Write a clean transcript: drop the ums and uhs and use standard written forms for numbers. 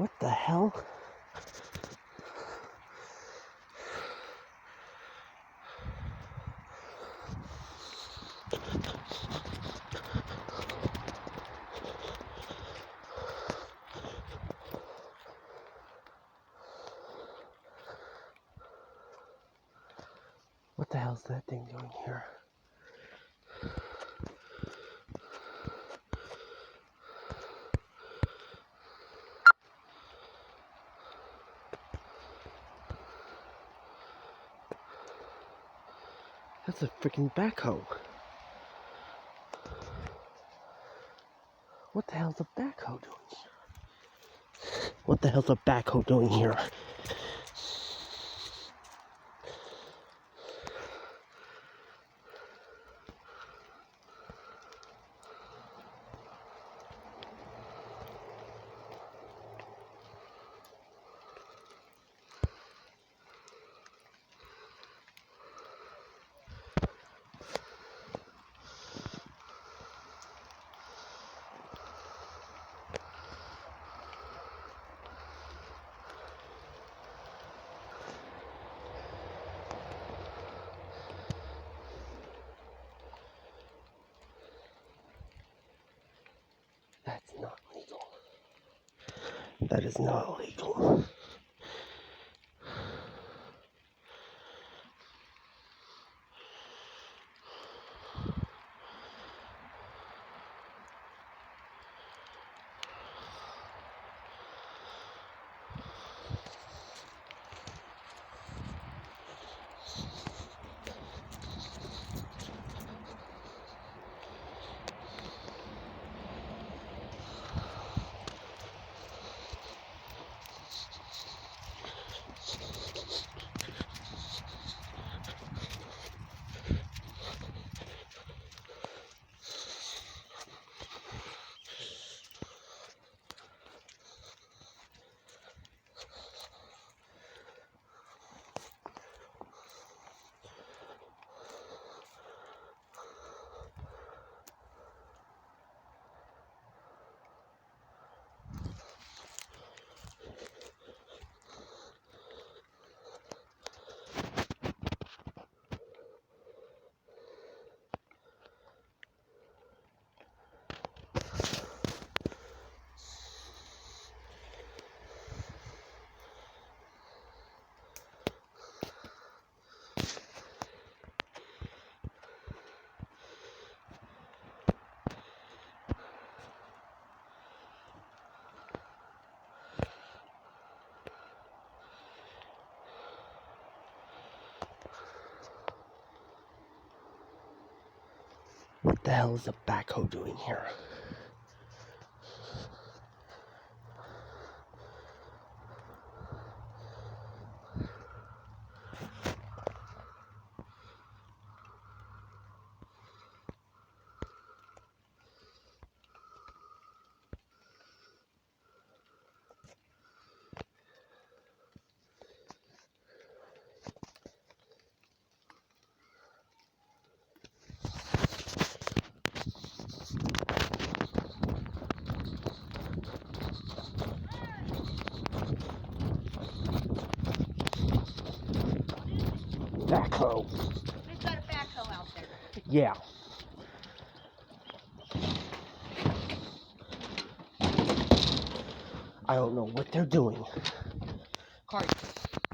What the hell? What the hell's that thing doing here? That's a freaking backhoe. What the hell's a backhoe doing here? What the hell's a backhoe doing here? That's not legal. That is not legal. What the hell is a backhoe doing here? Backhoe. We've got a backhoe out there. Yeah. I don't know what they're doing. Cart.